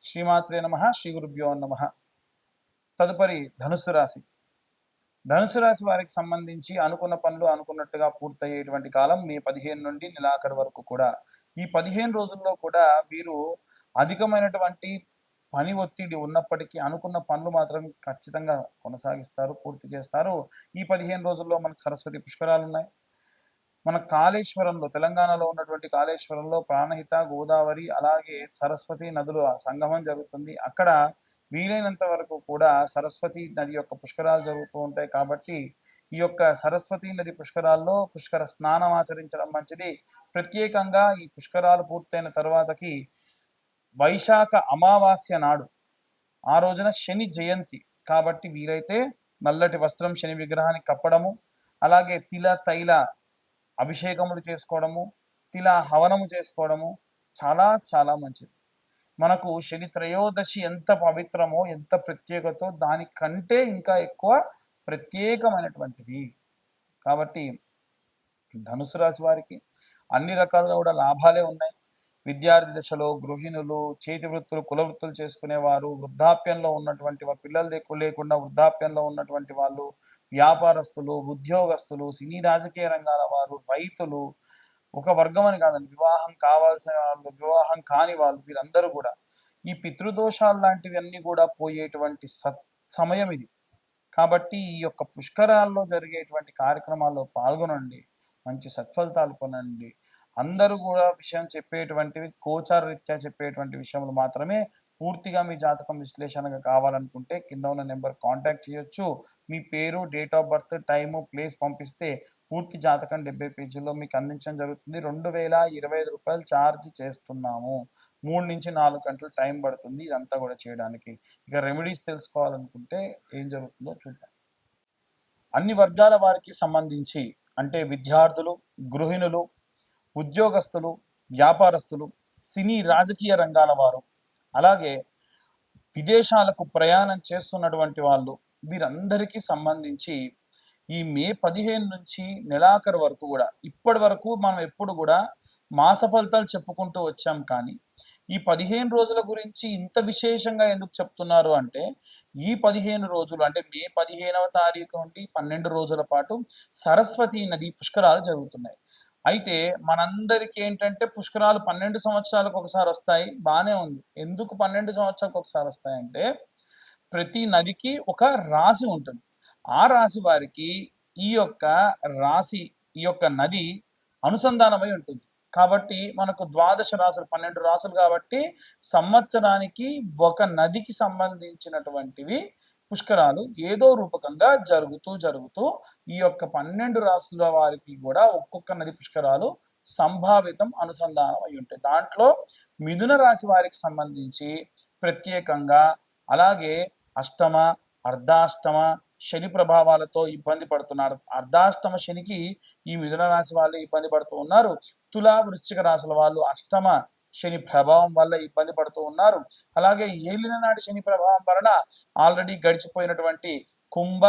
శ్రీమాత్రే నమ. శ్రీ గురుభ్యో నమ. తదుపరి ధనుస్సు రాశి. ధనుసు రాశి వారికి సంబంధించి అనుకున్న పనులు అనుకున్నట్టుగా పూర్తయ్యేటువంటి కాలం మే 15 నుండి నెలాఖరు వరకు కూడా. ఈ 15 రోజుల్లో కూడా వీరు అధికమైనటువంటి పని ఒత్తిడి ఉన్నప్పటికీ అనుకున్న పనులు మాత్రం ఖచ్చితంగా కొనసాగిస్తారు, పూర్తి చేస్తారు. ఈ 15 రోజుల్లో మనకు సరస్వతి పుష్కరాలు ఉన్నాయి. మన కాళేశ్వరంలో, తెలంగాణలో ఉన్నటువంటి కాళేశ్వరంలో ప్రాణహిత, గోదావరి అలాగే సరస్వతి నదులు సంగమం జరుగుతుంది. అక్కడ వీలైనంత వరకు కూడా సరస్వతి నది యొక్క పుష్కరాలు జరుగుతూ ఉంటాయి. కాబట్టి ఈ యొక్క సరస్వతి నది పుష్కరాల్లో పుష్కర స్నానం ఆచరించడం మంచిది. ప్రత్యేకంగా ఈ పుష్కరాలు పూర్తయిన తర్వాతకి వైశాఖ అమావాస్య నాడు, ఆ రోజున శని జయంతి కాబట్టి వీలైతే నల్లటి వస్త్రం శని విగ్రహానికి కప్పడము, అలాగే తిల తైల అభిషేకములు చేసుకోవడము, తిల హవనము చేసుకోవడము చాలా చాలా మంచిది. మనకు శని త్రయోదశి ఎంత పవిత్రమో, ఎంత ప్రత్యేకతో దానికంటే ఇంకా ఎక్కువ ప్రత్యేకమైనటువంటిది. కాబట్టి ధనుసు రాశి వారికి అన్ని రకాలుగా కూడా లాభాలే ఉన్నాయి. విద్యార్థి దశలో గృహిణులు, చేతి వృత్తులు, కుల వృత్తులు చేసుకునేవారు, వృద్ధాప్యంలో ఉన్నటువంటి పిల్లలు లేకుండా వృద్ధాప్యంలో ఉన్నటువంటి వాళ్ళు, వ్యాపారస్తులు, ఉద్యోగస్తులు, సినీ రాజకీయ రంగాల వారు, రైతులు, ఒక వర్గం అని కాదండి, వివాహం కావాల్సిన వాళ్ళు, వివాహం కాని వాళ్ళు, వీరందరూ కూడా ఈ పితృదోషాలు లాంటివన్నీ కూడా పోయేటువంటి సమయం ఇది. కాబట్టి ఈ యొక్క పుష్కరాల్లో జరిగేటువంటి కార్యక్రమాల్లో పాల్గొనండి, మంచి సత్ఫలితాలు పొందండి. అందరూ కూడా విషయం చెప్పేటువంటివి గోచార రీత్యా చెప్పేటువంటి విషయములు మాత్రమే. పూర్తిగా మీ జాతకం విశ్లేషణగా కావాలనుకుంటే కింద ఉన్న నెంబర్ కాంటాక్ట్ చేయొచ్చు. మీ పేరు, date of birth, time, place పంపిస్తే పూర్తి జాతకం 70 పేజీల్లో మీకు అందించడం జరుగుతుంది. 2025 రూపాయలు ఛార్జ్ చేస్తున్నాము. 3 నుంచి 4 గంటలు టైం పడుతుంది ఇదంతా కూడా చేయడానికి. ఇక రెమెడీస్ తెలుసుకోవాలనుకుంటే ఏం జరుగుతుందో చూద్దాం. అన్ని వర్గాల వారికి సంబంధించి అంటే విద్యార్థులు, గృహిణులు, ఉద్యోగస్తులు, వ్యాపారస్తులు, సినీ రాజకీయ రంగాల వారు, అలాగే విదేశాలకు ప్రయాణం చేస్తున్నటువంటి వాళ్ళు, వీరందరికీ సంబంధించి ఈ మే 15 నుంచి నెలాఖరు వరకు కూడా, ఇప్పటి వరకు మనం ఎప్పుడు కూడా మాస ఫలితాలు చెప్పుకుంటూ వచ్చాం. కానీ ఈ 15 రోజుల గురించి ఇంత విశేషంగా ఎందుకు చెప్తున్నారు అంటే, ఈ 15 రోజులు అంటే మే 15వ తారీఖు నుండి 12 రోజుల పాటు సరస్వతి నది పుష్కరాలు జరుగుతున్నాయి. అయితే మనందరికీ ఏంటంటే పుష్కరాలు 12 సంవత్సరాలకు ఒకసారి వస్తాయి, బాగానే ఉంది. ఎందుకు 12 సంవత్సరాలకు ఒకసారి వస్తాయంటే, ప్రతి నదికి ఒక రాశి ఉంటుంది. ఆ రాశి వారికి ఈ యొక్క రాశి, ఈ యొక్క నది అనుసంధానమై ఉంటుంది. కాబట్టి మనకు 12 రాసులు, 12 రాసులు కాబట్టి సంవత్సరానికి ఒక నదికి సంబంధించినటువంటివి పుష్కరాలు ఏదో రూపకంగా జరుగుతూ ఈ యొక్క 12 రాసుల వారికి కూడా ఒక్కొక్క నది పుష్కరాలు సంభావితం, అనుసంధానం అయి ఉంటాయి. దాంట్లో మిథున రాశి వారికి సంబంధించి ప్రత్యేకంగా, అలాగే అష్టమ, అర్ధాష్టమ శని ప్రభావాలతో ఇబ్బంది పడుతున్నారు. అర్ధాష్టమ శనికి ఈ మిథున రాశి వాళ్ళు ఇబ్బంది పడుతూ ఉన్నారు. తులా, వృశ్చిక రాశుల వాళ్ళు అష్టమ శని ప్రభావం వల్ల ఇబ్బంది పడుతూ ఉన్నారు. అలాగే ఏలిన నాటి శని ప్రభావం వలన ఆల్రెడీ గడిచిపోయినటువంటి కుంభ,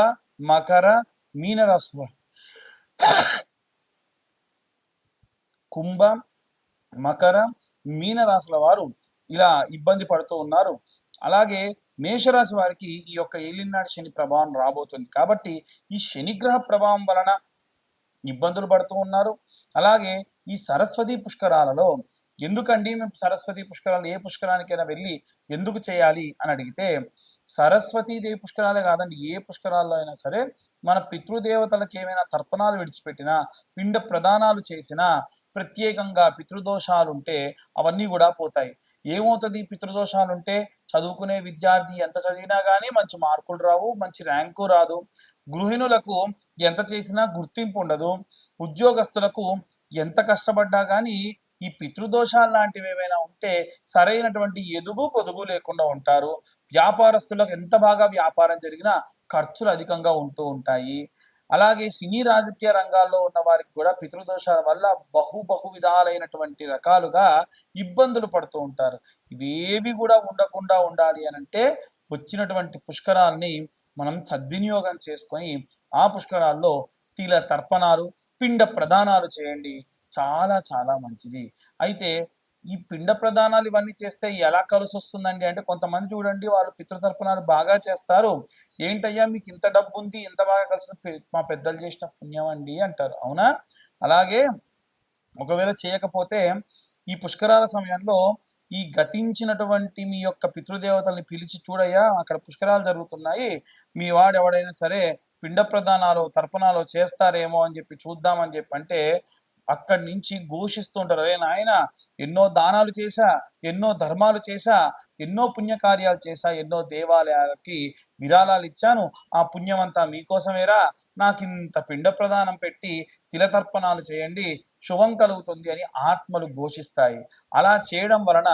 మకర, మీన రాశుల కుంభ, మకర, మీన రాశుల వారు ఇలా ఇబ్బంది పడుతూ ఉన్నారు. అలాగే మేషరాశి వారికి ఈ యొక్క ఏలినాటి శని ప్రభావం రాబోతుంది. కాబట్టి ఈ శనిగ్రహ ప్రభావం వలన ఇబ్బందులు పడుతూ ఉన్నారు. అలాగే ఈ సరస్వతి పుష్కరాలలో ఎందుకండి మేము సరస్వతి పుష్కరాలు ఏ పుష్కరానికైనా వెళ్ళి ఎందుకు చేయాలి అని అడిగితే, సరస్వతీదేవి పుష్కరాలే కాదండి, ఏ పుష్కరాల్లో అయినా సరే మన పితృదేవతలకు ఏమైనా తర్పణాలు విడిచిపెట్టినా, పిండ ప్రదానాలు చేసినా, ప్రత్యేకంగా పితృదోషాలుంటే అవన్నీ కూడా పోతాయి. ఏమవుతుంది పితృదోషాలుంటే? చదువుకునే విద్యార్థి ఎంత చదివినా కానీ మంచి మార్కులు రావు, మంచి ర్యాంకు రాదు. గృహిణులకు ఎంత చేసినా గుర్తింపు ఉండదు. ఉద్యోగస్తులకు ఎంత కష్టపడ్డా కానీ ఈ పితృదోషాలు లాంటివి ఏమైనా ఉంటే సరైనటువంటి ఎదుగు పొదుగు లేకుండా ఉంటారు. వ్యాపారస్తులకు ఎంత బాగా వ్యాపారం జరిగినా ఖర్చులు అధికంగా ఉంటూ ఉంటాయి. అలాగే సినీ రాజకీయ రంగాల్లో ఉన్న వారికి కూడా పితృదోషాల వల్ల బహు విధాలైనటువంటి రకాలుగా ఇబ్బందులు పడుతూ ఉంటారు. ఇవేవి కూడా ఉండకుండా ఉండాలి అని అంటే వచ్చినటువంటి పుష్కరాల్ని మనం సద్వినియోగం చేసుకొని ఆ పుష్కరాల్లో తిల తర్పణాలు, పిండ ప్రదానాలు చేయండి. చాలా చాలా మంచిది. అయితే ఈ పిండ ప్రదానాలు ఇవన్నీ చేస్తే ఎలా కలిసి వస్తుందండి అంటే, కొంతమంది చూడండి వాళ్ళు పితృతర్పణాలు బాగా చేస్తారు. ఏంటయ్యా మీకు ఇంత డబ్బు ఉంది, ఇంత బాగా కలిసి మా పెద్దలు చేసిన పుణ్యం అండి అంటారు. అవునా? అలాగే ఒకవేళ చేయకపోతే ఈ పుష్కరాల సమయంలో ఈ గతించినటువంటి మీ యొక్క పితృదేవతల్ని పిలిచి, చూడయ్యా అక్కడ పుష్కరాలు జరుగుతున్నాయి, మీ వాడు ఎవడైనా సరే పిండ ప్రదానాలు తర్పణాలు చేస్తారేమో అని చెప్పి చూద్దామని చెప్పి అంటే, అక్కడి నుంచి ఘోషిస్తూ ఉంటారు, అరే నాయన ఎన్నో దానాలు చేశా, ఎన్నో ధర్మాలు చేశా, ఎన్నో పుణ్యకార్యాలు చేశా, ఎన్నో దేవాలయాలకి విరాళాలు ఇచ్చాను, ఆ పుణ్యం అంతా మీకోసమేరా, నాకింత పిండ ప్రదానం పెట్టి తిలతర్పణాలు చేయండి, శుభం కలుగుతుంది అని ఆత్మలు ఘోషిస్తాయి. అలా చేయడం వలన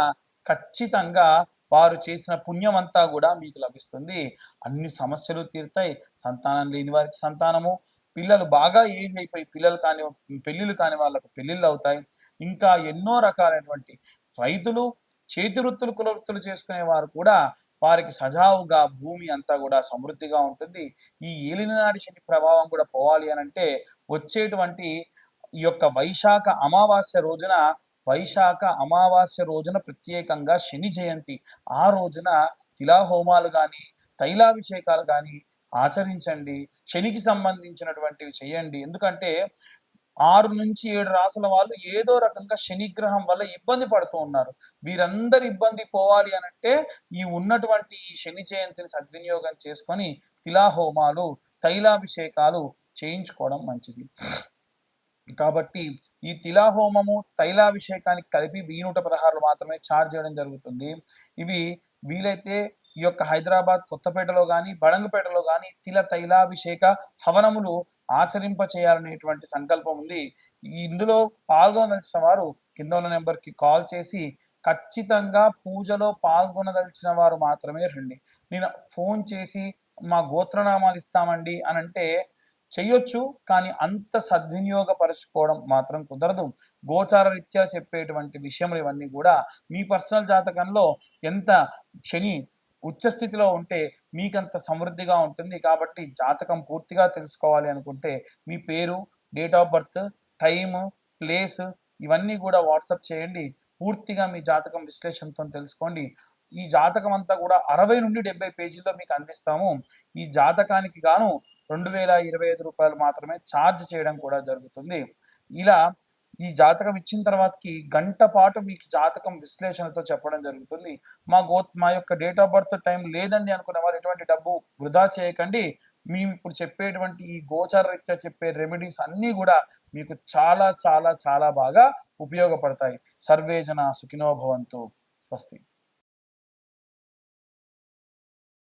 ఖచ్చితంగా వారు చేసిన పుణ్యం అంతా కూడా మీకు లభిస్తుంది. అన్ని సమస్యలు తీరుతాయి. సంతానం లేని వారికి సంతానము, పిల్లలు బాగా ఏజ్ అయిపోయి పిల్లలు కాని పెళ్ళిళ్ళు కాని వాళ్ళకు పెళ్ళిళ్ళు అవుతాయి. ఇంకా ఎన్నో రకాలైనటువంటి రైతులు చేతి వృత్తులు కుల వృత్తులు చేసుకునే వారు కూడా వారికి సజావుగా భూమి అంతా కూడా సమృద్ధిగా ఉంటుంది. ఈ ఏలినాటి శని ప్రభావం కూడా పోవాలి అని అంటే వచ్చేటువంటి ఈ యొక్క వైశాఖ అమావాస్య రోజున ప్రత్యేకంగా శని జయంతి. ఆ రోజున తిలాహోమాలు కానీ తైలాభిషేకాలు కానీ ఆచరించండి. శనికి సంబంధించినటువంటివి చేయండి. ఎందుకంటే 6-7 రాసుల వాళ్ళు ఏదో రకంగా శనిగ్రహం వల్ల ఇబ్బంది పడుతూ ఉన్నారు. వీరందరి ఇబ్బంది పోవాలి అనంటే ఈ ఉన్నటువంటి ఈ శని జయంతిని సద్వినియోగం చేసుకొని తిలాహోమాలు తైలాభిషేకాలు చేయించుకోవడం మంచిది. కాబట్టి ఈ తిలాహోమము తైలాభిషేకానికి కలిపి 1116 మాత్రమే ఛార్జ్ చేయడం జరుగుతుంది. ఇవి వీలైతే ఈ యొక్క హైదరాబాద్ కొత్తపేటలో కానీ బడంగపేటలో కానీ తైలాభిషేక హవనములు ఆచరింప చేయాలనేటువంటి సంకల్పం ఉంది. ఇందులో పాల్గొనదలిచిన వారు కింద ఉన్న నెంబర్కి కాల్ చేసి ఖచ్చితంగా పూజలో పాల్గొనదలిచిన వారు మాత్రమే రండి. నేను ఫోన్ చేసి మా గోత్రనామాలు ఇస్తామండి అని అంటే చెయ్యొచ్చు, కానీ అంత సద్వినియోగపరచుకోవడం మాత్రం కుదరదు. గోచార రీత్యా చెప్పేటువంటి విషయములు ఇవన్నీ కూడా మీ పర్సనల్ జాతకంలో ఎంత శని ఉచ్చస్థితిలో ఉంటే మీకంత సమృద్ధిగా ఉంటుంది. కాబట్టి జాతకం పూర్తిగా తెలుసుకోవాలి అనుకుంటే మీ పేరు, date of birth, time, place ఇవన్నీ కూడా వాట్సాప్ చేయండి. పూర్తిగా మీ జాతకం విశ్లేషణతో తెలుసుకోండి. ఈ జాతకం అంతా కూడా 60 నుండి 70 పేజీల్లో మీకు అందిస్తాము. ఈ జాతకానికి గాను 2025 రూపాయలు మాత్రమే ఛార్జ్ చేయడం కూడా జరుగుతుంది. ఇలా ఈ జాతకం ఇచ్చిన తర్వాతకి గంట పాటు మీకు జాతకం విశ్లేషణతో చెప్పడం జరుగుతుంది. మా యొక్క డేట్ ఆఫ్ బర్త్ టైం లేదండి అనుకున్న వారు ఎటువంటి డబ్బు వృధా చేయకండి. మేము ఇప్పుడు చెప్పేటువంటి ఈ గోచార రీత్యా చెప్పే రెమెడీస్ అన్నీ కూడా మీకు చాలా చాలా చాలా బాగా ఉపయోగపడతాయి. సర్వే జన సుఖినో భవంతు. స్వస్తి.